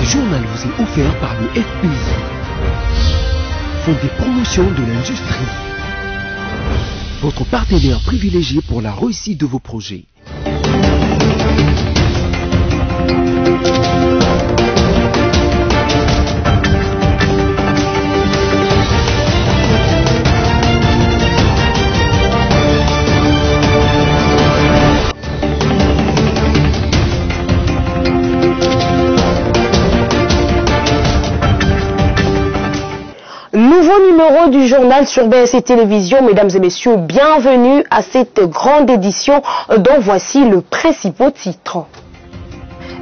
journal vous est offert par le FPI, Fonds de promotion de l'industrie, votre partenaire privilégié pour la réussite de vos projets. Nouveau numéro du journal sur BSC Télévision, mesdames et messieurs, bienvenue à cette grande édition dont voici le principal titre.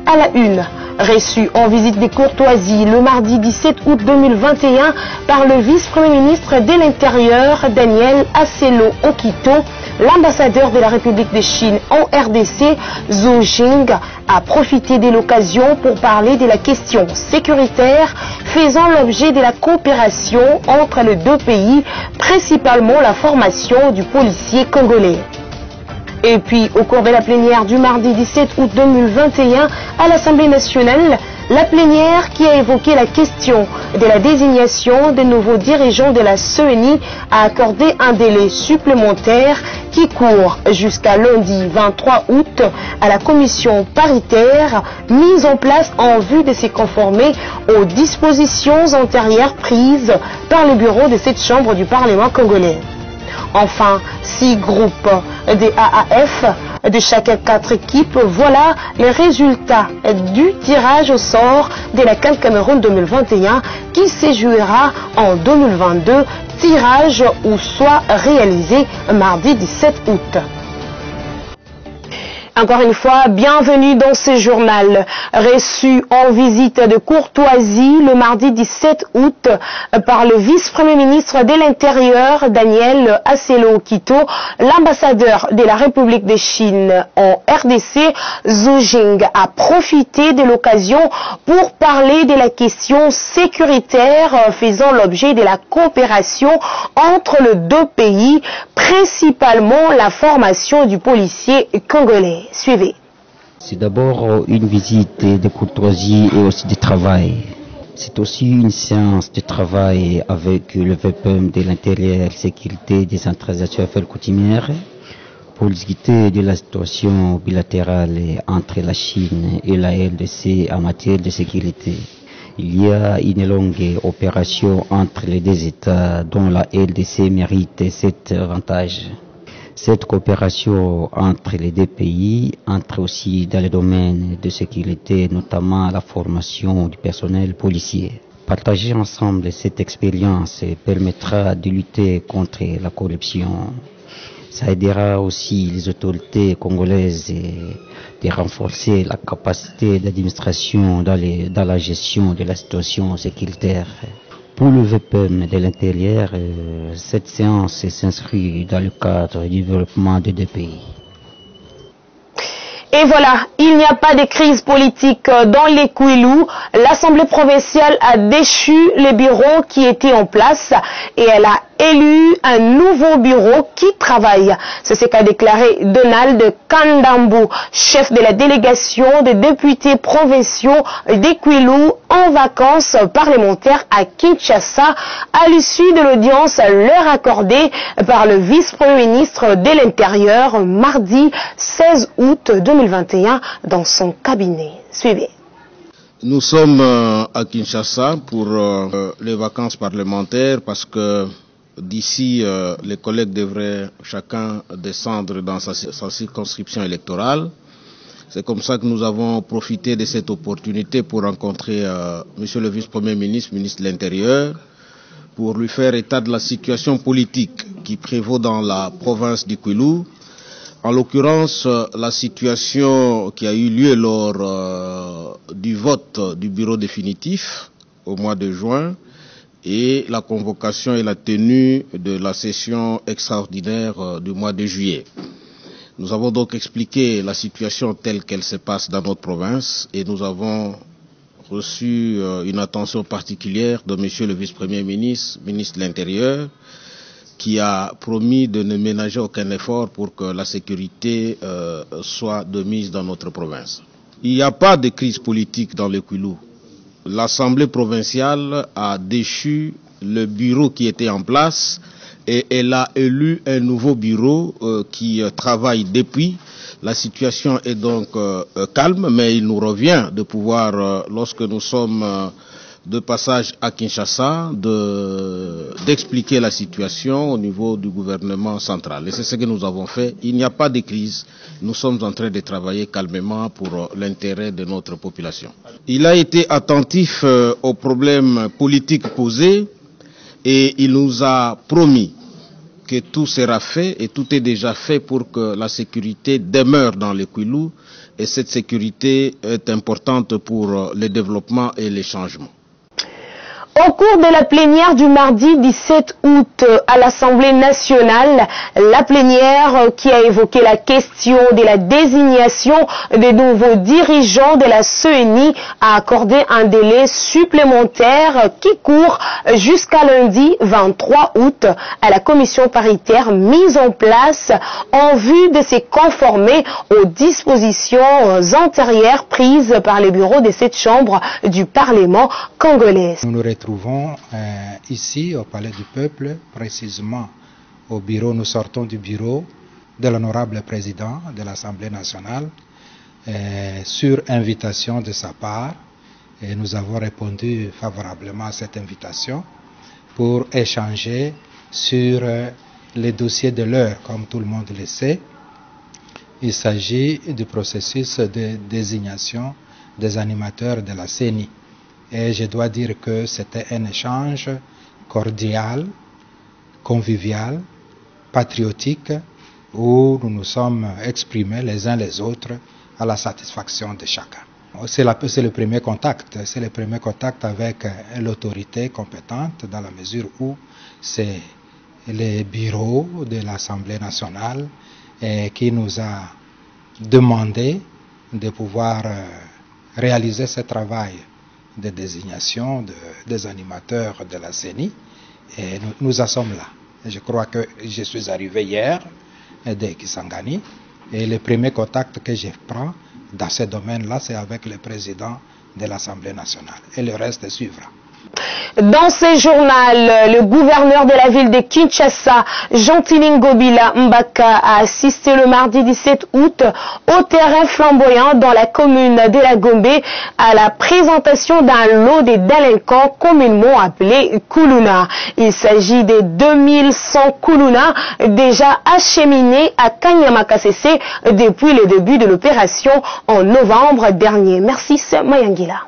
À la une, reçu en visite des courtoisies le mardi 17 août 2021 par le vice-premier ministre de l'Intérieur, Daniel Aselo Okito, l'ambassadeur de la République de Chine en RDC, Zhou Jing, a profité de l'occasion pour parler de la question sécuritaire faisant l'objet de la coopération entre les deux pays, principalement la formation du policier congolais. Et puis, au cours de la plénière du mardi 17 août 2021 à l'Assemblée nationale, la plénière qui a évoqué la question de la désignation des nouveaux dirigeants de la CENI a accordé un délai supplémentaire qui court jusqu'à lundi 23 août à la commission paritaire mise en place en vue de se conformer aux dispositions antérieures prises par le bureau de cette chambre du Parlement congolais. Enfin, 6 groupes des AAF de chaque 4 équipes, voilà les résultats du tirage au sort de la CAN Cameroun 2021 qui se jouera en 2022, tirage ou soit réalisé mardi 17 août. Encore une fois, bienvenue dans ce journal. Reçu en visite de courtoisie le mardi 17 août par le vice-premier ministre de l'Intérieur, Daniel Aselo Okito, l'ambassadeur de la République de Chine en RDC, Zhou Jing, a profité de l'occasion pour parler de la question sécuritaire faisant l'objet de la coopération entre les deux pays, principalement la formation du policier congolais. Suivez. C'est d'abord une visite de courtoisie et aussi de travail. C'est aussi une séance de travail avec le VPM de l'Intérieur, Sécurité des centralisations affaires coutumières pour discuter de la situation bilatérale entre la Chine et la RDC en matière de sécurité. Il y a une longue opération entre les deux États dont la RDC mérite cet avantage. Cette coopération entre les deux pays entre aussi dans le domaine de sécurité, notamment la formation du personnel policier. Partager ensemble cette expérience permettra de lutter contre la corruption. Ça aidera aussi les autorités congolaises de renforcer la capacité d'administration dans la gestion de la situation sécuritaire. Pour le VPM de l'Intérieur, cette séance s'inscrit dans le cadre du développement des deux pays. Et voilà, il n'y a pas de crise politique dans les Kouilou. L'Assemblée provinciale a déchu les bureaux qui étaient en place et elle a élu un nouveau bureau qui travaille. C'est ce qu'a déclaré Donald Kandambu, chef de la délégation des députés provinciaux des Kouilou en vacances parlementaires à Kinshasa à l'issue de l'audience leur accordée par le vice-premier ministre de l'Intérieur mardi 16 août 2021 dans son cabinet. Suivez. Nous sommes à Kinshasa pour les vacances parlementaires parce que d'ici, les collègues devraient chacun descendre dans sa circonscription électorale. C'est comme ça que nous avons profité de cette opportunité pour rencontrer Monsieur le vice-premier ministre, ministre de l'Intérieur, pour lui faire état de la situation politique qui prévaut dans la province du Kouilou. En l'occurrence, la situation qui a eu lieu lors du vote du bureau définitif au mois de juin, et la convocation et la tenue de la session extraordinaire du mois de juillet. Nous avons donc expliqué la situation telle qu'elle se passe dans notre province et nous avons reçu une attention particulière de Monsieur le vice-premier ministre, ministre de l'Intérieur, qui a promis de ne ménager aucun effort pour que la sécurité soit de mise dans notre province. Il n'y a pas de crise politique dans le Kouilou. l'Assemblée provinciale a déchu le bureau qui était en place et elle a élu un nouveau bureau qui travaille depuis. La situation est donc calme, mais il nous revient de pouvoir, lorsque nous sommes de passage à Kinshasa, d'expliquer la situation au niveau du gouvernement central. Et c'est ce que nous avons fait. Il n'y a pas de crise. Nous sommes en train de travailler calmement pour l'intérêt de notre population. Il a été attentif aux problèmes politiques posés et il nous a promis que tout sera fait et tout est déjà fait pour que la sécurité demeure dans les Kwilu, et cette sécurité est importante pour le développement et les changements. Au cours de la plénière du mardi 17 août à l'Assemblée nationale, la plénière qui a évoqué la question de la désignation des nouveaux dirigeants de la CENI a accordé un délai supplémentaire qui court jusqu'à lundi 23 août à la commission paritaire mise en place en vue de se conformer aux dispositions antérieures prises par les bureaux de cette chambre du Parlement congolais. Nous retrouvons ici au Palais du Peuple, précisément au bureau, nous sortons du bureau de l'honorable président de l'Assemblée nationale sur invitation de sa part, et nous avons répondu favorablement à cette invitation pour échanger sur les dossiers de l'heure, comme tout le monde le sait. Il s'agit du processus de désignation des animateurs de la CENI. Et je dois dire que c'était un échange cordial, convivial, patriotique, où nous nous sommes exprimés les uns les autres à la satisfaction de chacun. C'est le premier contact, c'est le premier contact avec l'autorité compétente, dans la mesure où c'est le bureau de l'Assemblée nationale qui nous a demandé de pouvoir réaliser ce travail de désignation des animateurs de la CENI, et nous en sommes là. Je crois que je suis arrivé hier de Kisangani, et le premier contact que je prends dans ce domaine-là, c'est avec le président de l'Assemblée nationale, et le reste suivra. Dans ce journal, le gouverneur de la ville de Kinshasa, Gentili Ngobila Mbaka, a assisté le mardi 17 août au terrain flamboyant dans la commune de la Gombe à la présentation d'un lot de délinquants communément appelés Kuluna. Il s'agit de 2100 Kuluna déjà acheminés à Kanyamakasese depuis le début de l'opération en novembre dernier. Merci, Mayangila.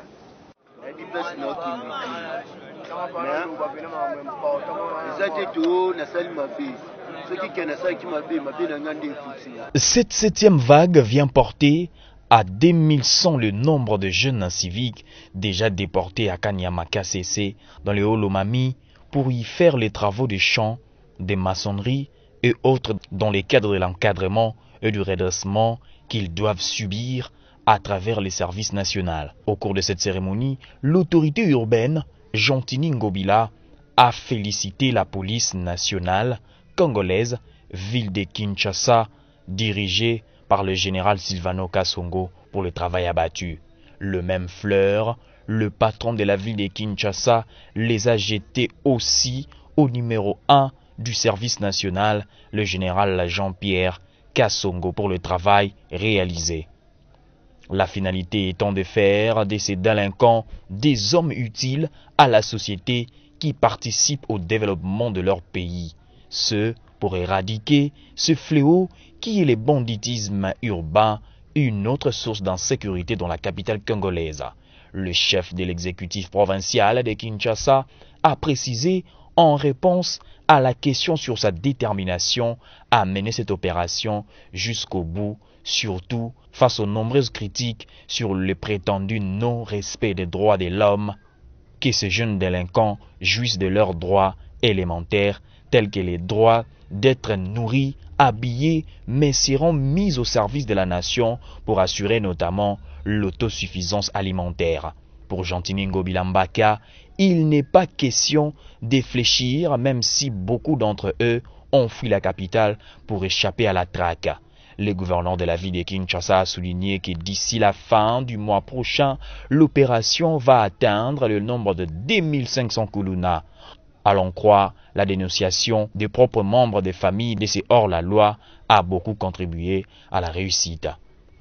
Cette septième vague vient porter à 2100 le nombre de jeunes civiques déjà déportés à Kanyamakasese dans le Haut-Lomami pour y faire les travaux de champs, de maçonnerie et autres dans le cadre de l'encadrement et du redressement qu'ils doivent subir à travers les services nationaux. Au cours de cette cérémonie, l'autorité urbaine, Gentili Ngobila, a félicité la police nationale congolaise, ville de Kinshasa, dirigée par le général Silvano Kasongo pour le travail abattu. Le même fleur, le patron de la ville de Kinshasa les a jetés aussi au numéro 1 du service national, le général Jean-Pierre Kasongo, pour le travail réalisé. La finalité étant de faire de ces délinquants des hommes utiles à la société qui participent au développement de leur pays. Ce pour éradiquer ce fléau qui est le banditisme urbain, une autre source d'insécurité dans la capitale congolaise. Le chef de l'exécutif provincial de Kinshasa a précisé en réponse à la question sur sa détermination à mener cette opération jusqu'au bout, surtout face aux nombreuses critiques sur le prétendu non-respect des droits de l'homme, que ces jeunes délinquants jouissent de leurs droits élémentaires tels que les droits d'être nourris, habillés, mais seront mis au service de la nation pour assurer notamment l'autosuffisance alimentaire. Pour Gentili Ngobila Mbaka, il n'est pas question de fléchir, même si beaucoup d'entre eux ont fui la capitale pour échapper à la traque. Le gouverneur de la ville de Kinshasa a souligné que d'ici la fin du mois prochain, l'opération va atteindre le nombre de 2500 Kuluna. À l'en croire, la dénonciation des propres membres des familles de ces hors-la-loi a beaucoup contribué à la réussite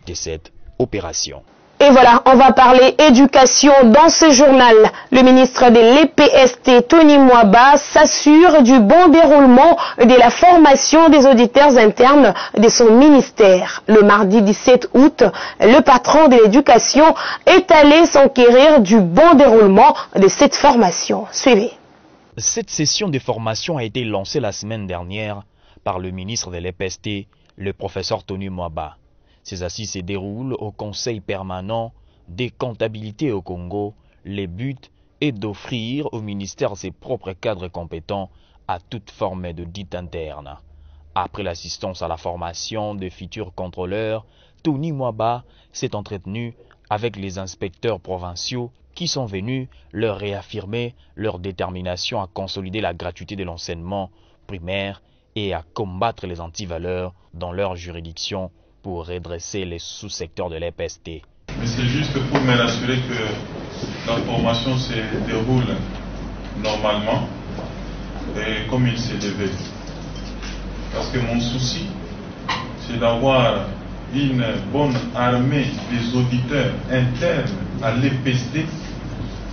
de cette opération. Et voilà, on va parler éducation dans ce journal. Le ministre de l'EPST, Tony Mwaba, s'assure du bon déroulement de la formation des auditeurs internes de son ministère. Le mardi 17 août, le patron de l'éducation est allé s'enquérir du bon déroulement de cette formation. Suivez. Cette session de formation a été lancée la semaine dernière par le ministre de l'EPST, le professeur Tony Mwaba. Ces assises se déroulent au Conseil permanent des comptabilités au Congo. Le but est d'offrir au ministère ses propres cadres compétents à toute forme d'audit interne. Après l'assistance à la formation des futurs contrôleurs, Tony Mwaba s'est entretenu avec les inspecteurs provinciaux qui sont venus leur réaffirmer leur détermination à consolider la gratuité de l'enseignement primaire et à combattre les antivaleurs dans leur juridiction pour redresser les sous-secteurs de l'EPST. Mais c'est juste pour me rassurer que la formation se déroule normalement et comme il se devait. Parce que mon souci, c'est d'avoir une bonne armée des auditeurs internes à l'EPST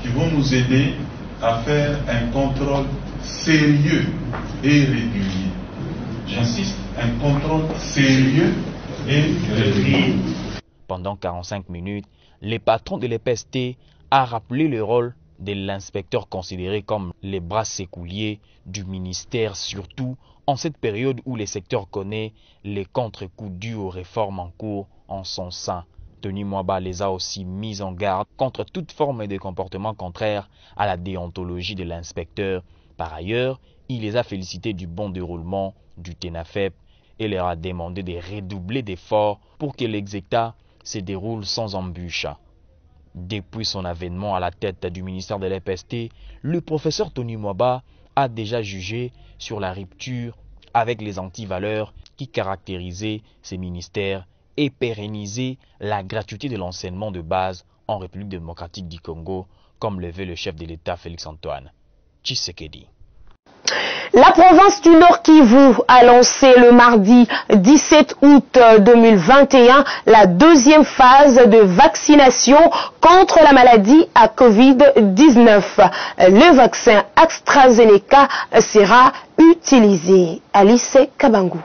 qui vont nous aider à faire un contrôle sérieux et régulier. J'insiste, un contrôle sérieux et régulier. Pendant 45 minutes, le patron de l'EPST a rappelé le rôle de l'inspecteur considéré comme les bras sécouliers du ministère, surtout en cette période où le secteur connaît les contre-coups dus aux réformes en cours en son sein. Tony Mwaba les a aussi mis en garde contre toute forme de comportement contraire à la déontologie de l'inspecteur. Par ailleurs, il les a félicités du bon déroulement du TENAFEP et leur a demandé de redoubler d'efforts pour que l'exécutat se déroule sans embûche. Depuis son avènement à la tête du ministère de l'EPST, le professeur Tony Mwaba a déjà jugé sur la rupture avec les antivaleurs qui caractérisaient ces ministères et pérennisé la gratuité de l'enseignement de base en République démocratique du Congo, comme le veut le chef de l'État Félix-Antoine Tshisekedi. La province du Nord Kivu a lancé le mardi 17 août 2021 la deuxième phase de vaccination contre la maladie à Covid-19. Le vaccin AstraZeneca sera utilisé. Alice Kabangou.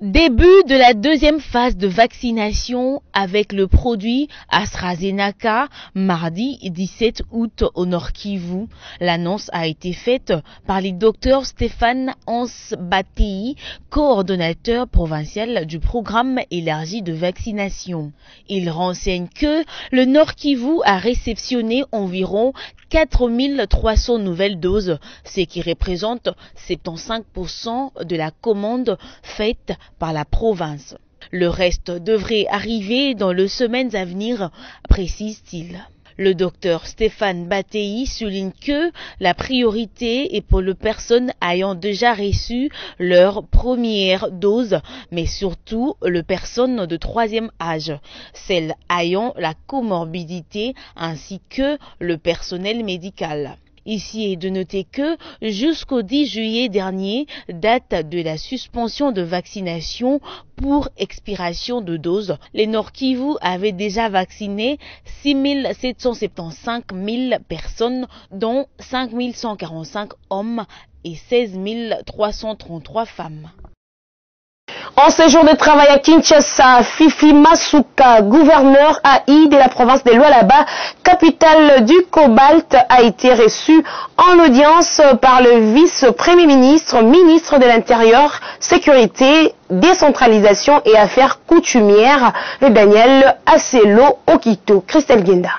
Début de la deuxième phase de vaccination avec le produit AstraZeneca mardi 17 août au Nord Kivu. L'annonce a été faite par le docteur Stéphane Hans Batei, coordonnateur provincial du programme élargi de vaccination. Il renseigne que le Nord Kivu a réceptionné environ 4300 nouvelles doses, ce qui représente 75% de la commande faite par la province. Le reste devrait arriver dans les semaines à venir, précise-t-il. Le docteur Stéphane Batei souligne que la priorité est pour les personnes ayant déjà reçu leur première dose, mais surtout les personnes de troisième âge, celles ayant la comorbidité ainsi que le personnel médical. Ici est de noter que jusqu'au 10 juillet dernier, date de la suspension de vaccination pour expiration de doses, les Nord Kivu avaient déjà vacciné 6 775 000 personnes, dont 5 145 hommes et 16 333 femmes. En séjour de travail à Kinshasa, Fifi Masuka, gouverneur AI de la province de Lualaba, capitale du Cobalt, a été reçu en audience par le vice-premier ministre, ministre de l'Intérieur, Sécurité, Décentralisation et Affaires coutumières, Daniel Asselo Okito. Christelle Guenda.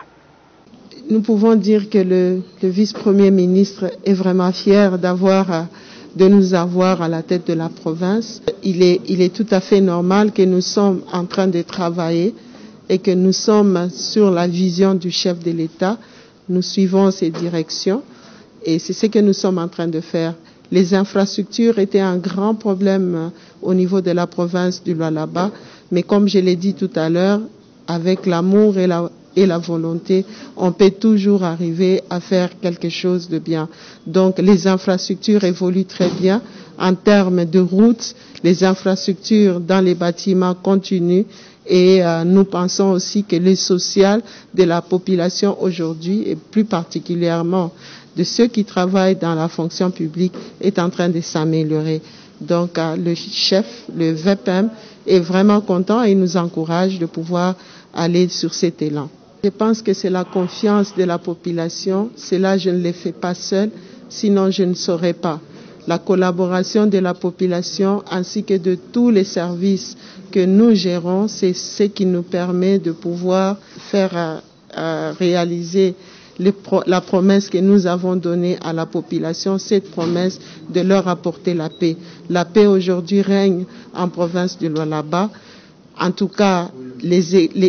Nous pouvons dire que le vice-premier ministre est vraiment fier de nous avoir à la tête de la province. Il est tout à fait normal que nous sommes en train de travailler et que nous sommes sur la vision du chef de l'État. Nous suivons ses directions et c'est ce que nous sommes en train de faire. Les infrastructures étaient un grand problème au niveau de la province du Lualaba. Mais comme je l'ai dit tout à l'heure, avec l'amour et la volonté, on peut toujours arriver à faire quelque chose de bien. Donc les infrastructures évoluent très bien en termes de routes, les infrastructures dans les bâtiments continuent et nous pensons aussi que le social de la population aujourd'hui et plus particulièrement de ceux qui travaillent dans la fonction publique est en train de s'améliorer. Donc le chef, le VPM, est vraiment content et nous encourage de pouvoir aller sur cet élan. Je pense que c'est la confiance de la population. Cela, je ne le fais pas seul, sinon je ne saurais pas. La collaboration de la population ainsi que de tous les services que nous gérons, c'est ce qui nous permet de pouvoir faire réaliser la promesse que nous avons donnée à la population, cette promesse de leur apporter la paix. La paix aujourd'hui règne en province du Lualaba. En tout cas,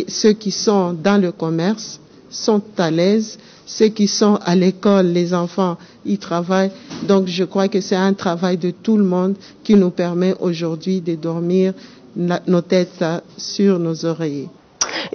ceux qui sont dans le commerce sont à l'aise. Ceux qui sont à l'école, les enfants, ils travaillent. Donc je crois que c'est un travail de tout le monde qui nous permet aujourd'hui de dormir nos têtes sur nos oreillers.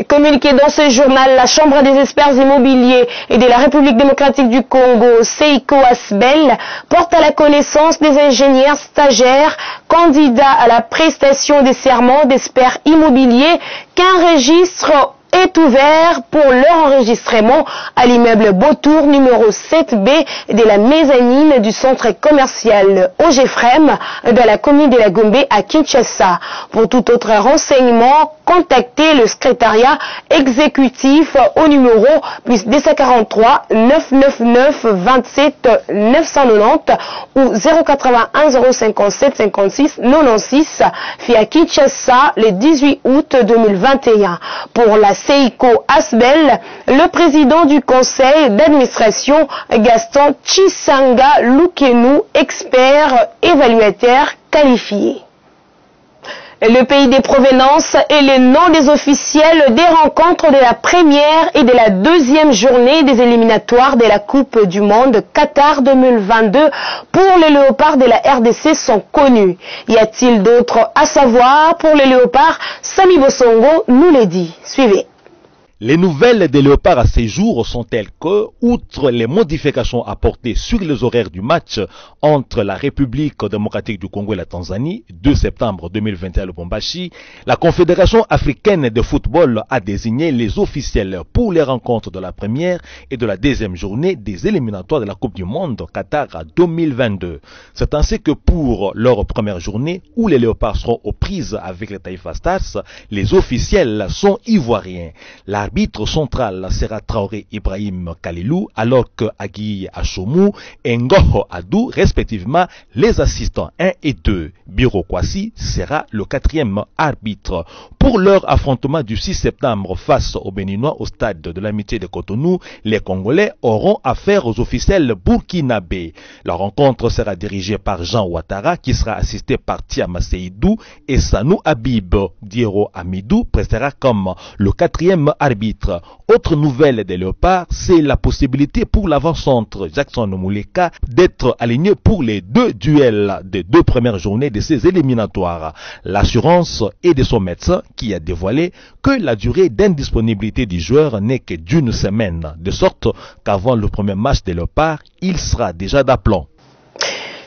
Communiqué dans ce journal, la Chambre des experts immobiliers et de la République démocratique du Congo, Seiko Asbel, porte à la connaissance des ingénieurs stagiaires candidats à la prestation des serments d'experts immobiliers qu'un registre est ouvert pour leur enregistrement à l'immeuble Beautour numéro 7B de la mezzanine du centre commercial Ogefrem dans la commune de la Gombe à Kinshasa. Pour tout autre renseignement, contactez le secrétariat exécutif au numéro plus 243 999 27 990 ou 081 057 56 96 via Kinshasa le 18 août 2021. Pour la Seiko Asbel, le président du conseil d'administration Gaston Chisanga Lukenu, expert évaluateur qualifié. Le pays des provenances est le nom des officiels des rencontres de la première et de la deuxième journée des éliminatoires de la Coupe du Monde Qatar 2022 pour les léopards de la RDC sont connus. Y a-t-il d'autres à savoir pour les léopards? Sami Bosongo nous les dit. Suivez. Les nouvelles des léopards à ces jours sont telles que, outre les modifications apportées sur les horaires du match entre la République démocratique du Congo et la Tanzanie, 2 septembre 2021 à Lubumbashi, la Confédération africaine de football a désigné les officiels pour les rencontres de la première et de la deuxième journée des éliminatoires de la Coupe du Monde Qatar 2022. C'est ainsi que pour leur première journée, où les léopards seront aux prises avec les Taifa Stars, les officiels sont ivoiriens. L'arbitre central sera Traoré Ibrahim Kalilou, alors que Agui Achomou et Ngoho Adou, respectivement, les assistants 1 et 2. Biro Kwasi sera le 4e arbitre. Pour leur affrontement du 6 septembre face aux Béninois au stade de l'Amitié de Cotonou, les Congolais auront affaire aux officiels burkinabés. La rencontre sera dirigée par Jean Ouattara, qui sera assisté par Tiama Seydou, et Sanou Habib. Diero Amidou prestera comme le 4e arbitre. Autre nouvelle des léopards, c'est la possibilité pour l'avant-centre Jackson Mouleka d'être aligné pour les 2 duels des 2 premières journées de ces éliminatoires. L'assurance est de son médecin qui a dévoilé que la durée d'indisponibilité du joueur n'est que d'1 semaine, de sorte qu'avant le premier match des léopards, il sera déjà d'aplomb.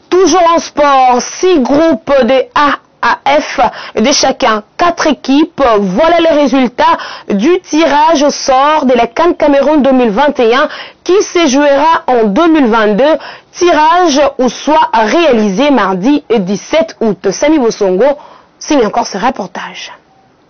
Toujours en sport, 6 groupes de AF de chacun, 4 équipes. Voilà le résultat du tirage au sort de la CAN Cameroun 2021 qui se jouera en 2022. Tirage au soit réalisé mardi 17 août. Sami Bosongo signe encore ce reportage.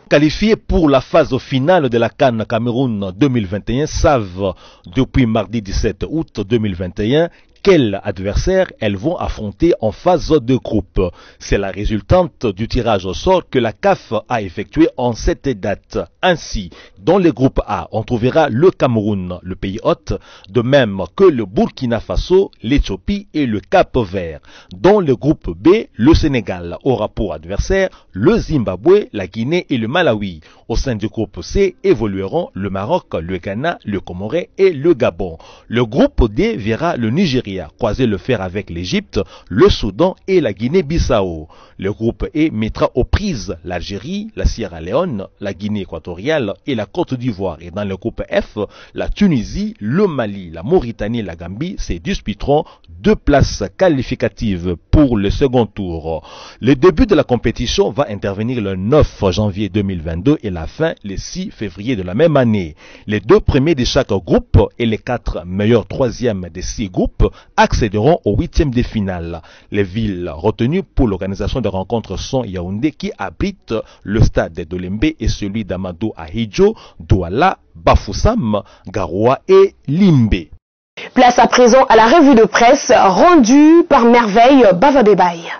Qualifiés pour la phase finale de la CAN Cameroun 2021 savent depuis mardi 17 août 2021 quel adversaire elles vont affronter en phase de groupe. C'est la résultante du tirage au sort que la CAF a effectué en cette date. Ainsi, dans le groupe A, on trouvera le Cameroun, le pays hôte, de même que le Burkina Faso, l'Éthiopie et le Cap-Vert. Dans le groupe B, le Sénégal aura pour adversaire le Zimbabwe, la Guinée et le Malawi. Au sein du groupe C évolueront le Maroc, le Ghana, le Comoré et le Gabon. Le groupe D verra le Nigeria Nigeria, croiser le fer avec l'Égypte, le Soudan et la Guinée-Bissau. Le groupe E mettra aux prises l'Algérie, la Sierra Leone, la Guinée équatoriale et la Côte d'Ivoire. Et dans le groupe F, la Tunisie, le Mali, la Mauritanie et la Gambie se disputeront 2 places qualificatives pour le second tour. Le début de la compétition va intervenir le 9 janvier 2022 et la fin le 6 février de la même année. Les 2 premiers de chaque groupe et les 4 meilleurs troisièmes des 6 groupes accéderont au 8e de finale. Les villes retenues pour l'organisation de rencontres sont Yaoundé qui abrite le stade de Dolembe et celui d'Amadou Ahidjo, Douala, Bafoussam, Garoua et Limbe. Place à présent à la revue de presse rendue par Merveille Bavabebaye.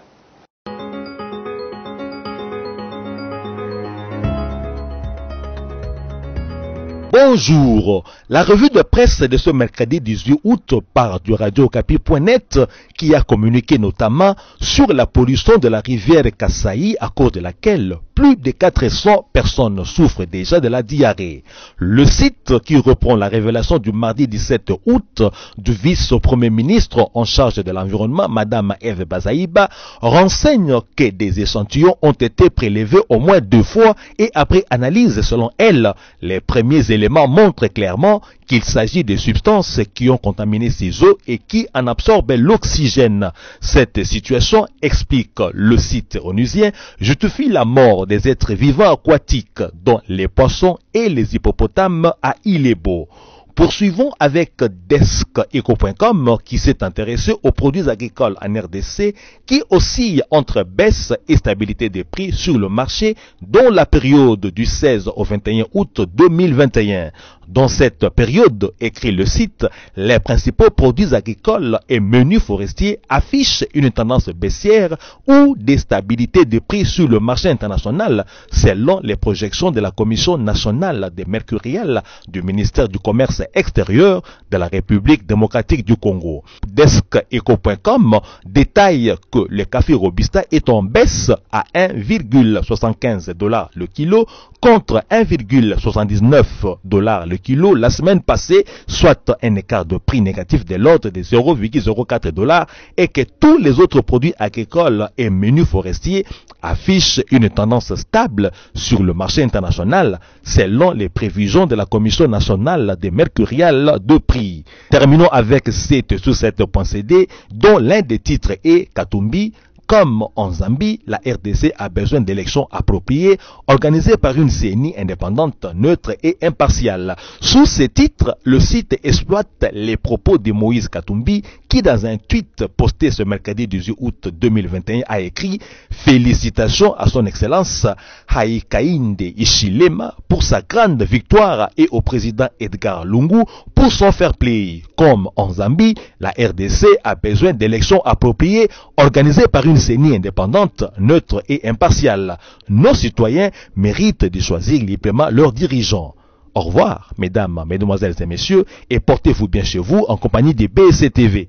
Bonjour, la revue de presse de ce mercredi 18 août part du radiocapi.net qui a communiqué notamment sur la pollution de la rivière Kassaï à cause de laquelle plus de 400 personnes souffrent déjà de la diarrhée. Le site qui reprend la révélation du mardi 17 août du vice-premier ministre en charge de l'environnement, Madame Eve Bazaïba, renseigne que des échantillons ont été prélevés au moins 2 fois et après analyse, selon elle, les premiers éléments montrent clairement qu'il s'agit de substances qui ont contaminé ces eaux et qui en absorbent l'oxygène. Cette situation, explique le site onusien, justifie la mort des êtres vivants aquatiques, dont les poissons et les hippopotames à Ilebo. Poursuivons avec DeskEco.com qui s'est intéressé aux produits agricoles en RDC qui oscillent entre baisse et stabilité des prix sur le marché dans la période du 16 au 21 août 2021. Dans cette période, écrit le site, les principaux produits agricoles et menus forestiers affichent une tendance baissière ou des stabilités des prix sur le marché international selon les projections de la Commission nationale des mercuriels du ministère du Commerce extérieur de la République démocratique du Congo. DeskEco.com détaille que le café Robusta est en baisse à 1,75 $ le kilo contre 1,79 $ le kilo la semaine passée, soit un écart de prix négatif de l'ordre de 0,04 $ et que tous les autres produits agricoles et menus forestiers affichent une tendance stable sur le marché international selon les prévisions de la Commission nationale des mercuriels de prix. Terminons avec 7/7.cd dont l'un des titres est Katumbi. Comme en Zambie, la RDC a besoin d'élections appropriées organisées par une CENI indépendante, neutre et impartiale. Sous ces titres, le site exploite les propos de Moïse Katumbi qui, dans un tweet posté ce mercredi 18 août 2021, a écrit « Félicitations à son excellence Haïkaïnde Ishilema pour sa grande victoire et au président Edgar Lungu pour son fair play. Comme en Zambie, la RDC a besoin d'élections appropriées organisées par une CENI indépendante, neutre et impartiale. Nos citoyens méritent de choisir librement leurs dirigeants. Au revoir, mesdames, mesdemoiselles et messieurs, et portez-vous bien chez vous en compagnie des BSC-TV.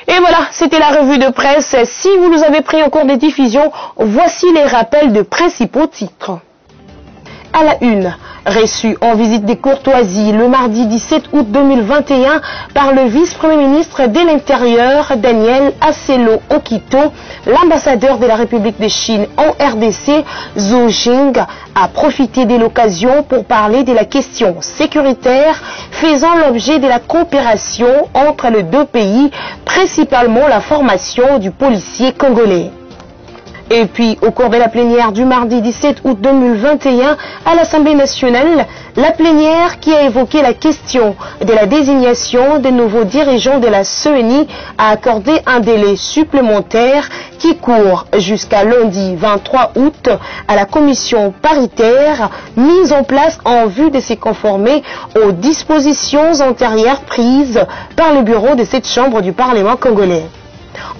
Et voilà, c'était la revue de presse. Si vous nous avez pris en cours de diffusion, voici les rappels de principaux titres. À la une, reçu en visite des courtoisies le mardi 17 août 2021 par le vice-premier ministre de l'Intérieur Daniel Acelo Okito, l'ambassadeur de la République de Chine en RDC, Zhou Jing, a profité de l'occasion pour parler de la question sécuritaire faisant l'objet de la coopération entre les 2 pays, principalement la formation du policier congolais. Et puis, au cours de la plénière du mardi 17 août 2021 à l'Assemblée nationale, la plénière qui a évoqué la question de la désignation des nouveaux dirigeants de la CENI a accordé un délai supplémentaire qui court jusqu'à lundi 23 août à la commission paritaire mise en place en vue de se conformer aux dispositions antérieures prises par le bureau de cette chambre du Parlement congolais.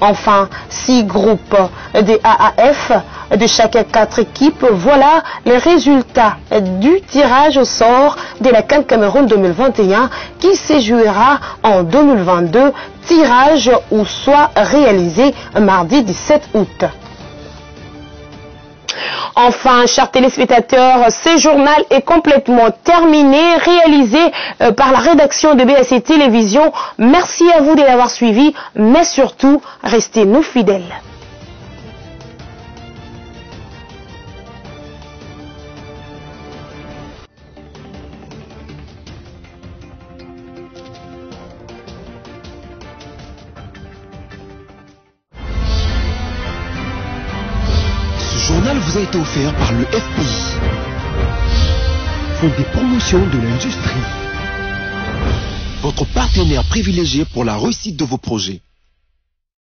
Enfin, 6 groupes de AAF de chaque 4 équipes, voilà les résultats du tirage au sort de la CAN Cameroun 2021 qui se jouera en 2022, tirage ou soit réalisé mardi 17 août. Enfin, chers téléspectateurs, ce journal est complètement terminé, réalisé par la rédaction de BSC Télévision. Merci à vous de l'avoir suivi, mais surtout, restez-nous fidèles. Ce journal vous a été offert par le FPI, Fonds des promotions de l'industrie, votre partenaire privilégié pour la réussite de vos projets.